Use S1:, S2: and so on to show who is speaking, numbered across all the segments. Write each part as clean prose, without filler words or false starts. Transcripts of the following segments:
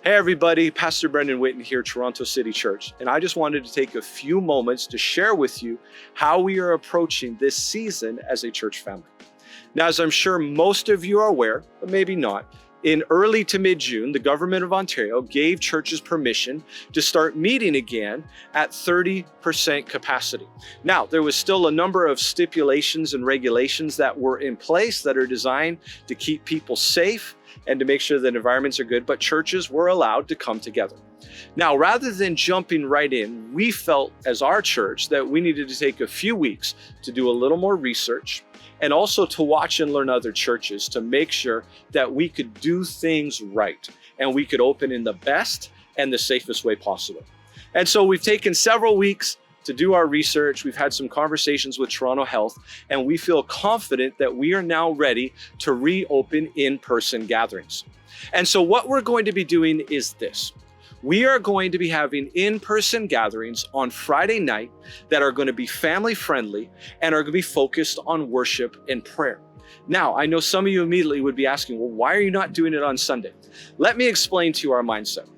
S1: Hey everybody, Pastor Brendan Whitten here, Toronto City Church, and I just wanted to take a few moments to share with you how we are approaching this season as a church family. Now, as I'm sure most of you are aware, but maybe not, in early to mid-June, the Government of Ontario gave churches permission to start meeting again at 30% capacity. Now, there was still a number of stipulations and regulations that were in place that are designed to keep people safe and to make sure that environments are good, but churches were allowed to come together. Now, rather than jumping right in, we felt as our church that we needed to take a few weeks to do a little more research and also to watch and learn other churches to make sure that we could do things right and we could open in the best and the safest way possible. And so we've taken several weeks to do our research. We've had some conversations with Toronto Health, and we feel confident that we are now ready to reopen in-person gatherings. And so what we're going to be doing is this. We are going to be having in-person gatherings on Friday night that are going to be family friendly and are going to be focused on worship and prayer. Now, I know some of you immediately would be asking, well, why are you not doing it on Sunday? Let me explain to you our mindset.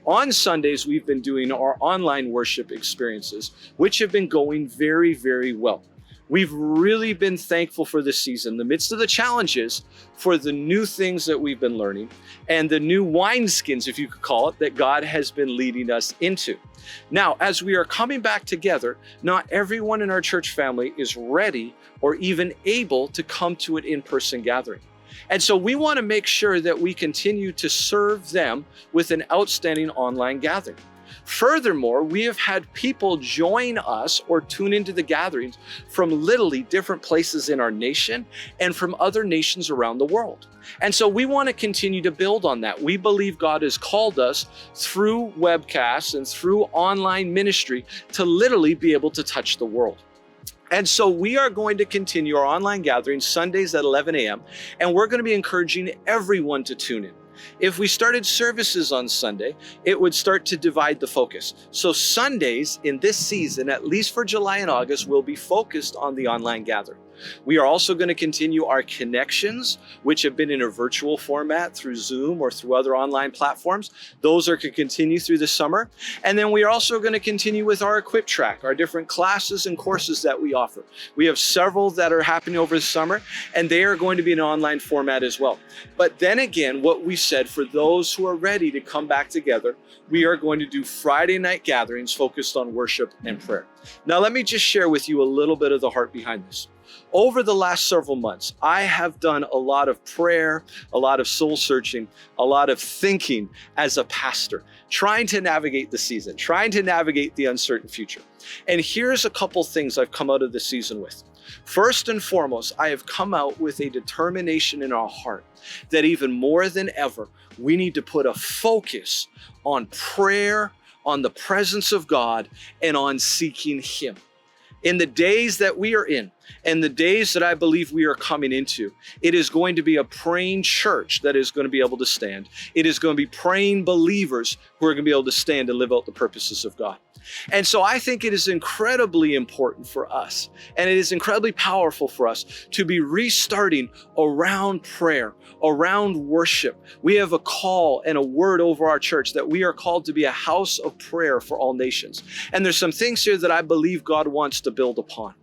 S1: On Sundays, we've been doing our online worship experiences, which have been going very, very well. We've really been thankful for this season, in the midst of the challenges, for the new things that we've been learning and the new wineskins, if you could call it, that God has been leading us into. Now, as we are coming back together, not everyone in our church family is ready or even able to come to an in-person gathering. And so we want to make sure that we continue to serve them with an outstanding online gathering. Furthermore, we have had people join us or tune into the gatherings from literally different places in our nation and from other nations around the world. And so we want to continue to build on that. We believe God has called us through webcasts and through online ministry to literally be able to touch the world. And so we are going to continue our online gatherings Sundays at 11 a.m. and we're going to be encouraging everyone to tune in. If we started services on Sunday, it would start to divide the focus. So Sundays in this season, at least for July and August, will be focused on the online gathering. We are also going to continue our connections, which have been in a virtual format through Zoom or through other online platforms. Those are going to continue through the summer. And then we are also going to continue with our Equip Track, our different classes and courses that we offer. We have several that are happening over the summer, and they are going to be in an online format as well. But then again, what we said, for those who are ready to come back together, we are going to do Friday night gatherings focused on worship and prayer. Now, let me just share with you a little bit of the heart behind this. Over the last several months, I have done a lot of prayer, a lot of soul searching, a lot of thinking as a pastor, trying to navigate the season, trying to navigate the uncertain future. And here's a couple things I've come out of the season with. First and foremost, I have come out with a determination in our heart that even more than ever, we need to put a focus on prayer, on the presence of God, and on seeking Him. In the days that we are in, and the days that I believe we are coming into, it is going to be a praying church that is going to be able to stand. It is going to be praying believers who are going to be able to stand and live out the purposes of God. And so I think it is incredibly important for us, and it is incredibly powerful for us to be restarting around prayer, around worship. We have a call and a word over our church that we are called to be a house of prayer for all nations. And there's some things here that I believe God wants to build upon.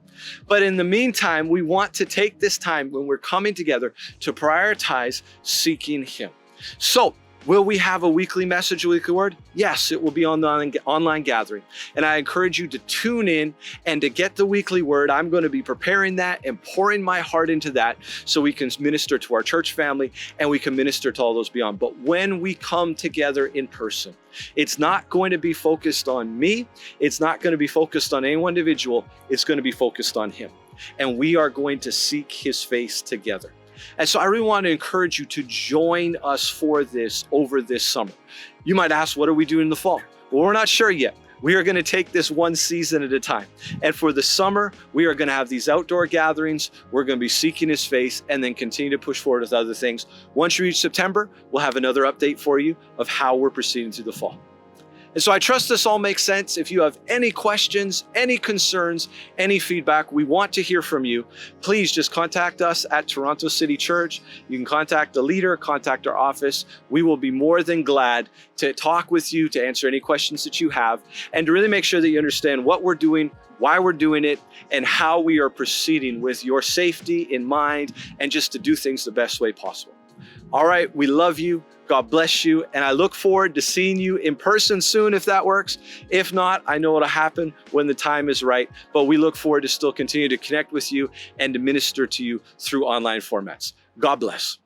S1: But in the meantime, we want to take this time when we're coming together to prioritize seeking Him. So, will we have a weekly message, a weekly word? Yes, it will be on the online gathering. And I encourage you to tune in and to get the weekly word. I'm going to be preparing that and pouring my heart into that so we can minister to our church family and we can minister to all those beyond. But when we come together in person, it's not going to be focused on me. It's not going to be focused on any one individual. It's going to be focused on Him. And we are going to seek His face together. And so I really want to encourage you to join us for this over this summer. You might ask, what are we doing in the fall? Well, we're not sure yet. We are going to take this one season at a time. And for the summer, we are going to have these outdoor gatherings. We're going to be seeking His face and then continue to push forward with other things. Once you reach September, we'll have another update for you of how we're proceeding through the fall. And so I trust this all makes sense. If you have any questions, any concerns, any feedback, we want to hear from you. Please just contact us at Toronto City Church. You can contact the leader, contact our office. We will be more than glad to talk with you, to answer any questions that you have, and to really make sure that you understand what we're doing, why we're doing it, and how we are proceeding with your safety in mind, and just to do things the best way possible. All right, we love you. God bless you. And I look forward to seeing you in person soon if that works. If not, I know it'll happen when the time is right. But we look forward to still continue to connect with you and to minister to you through online formats. God bless.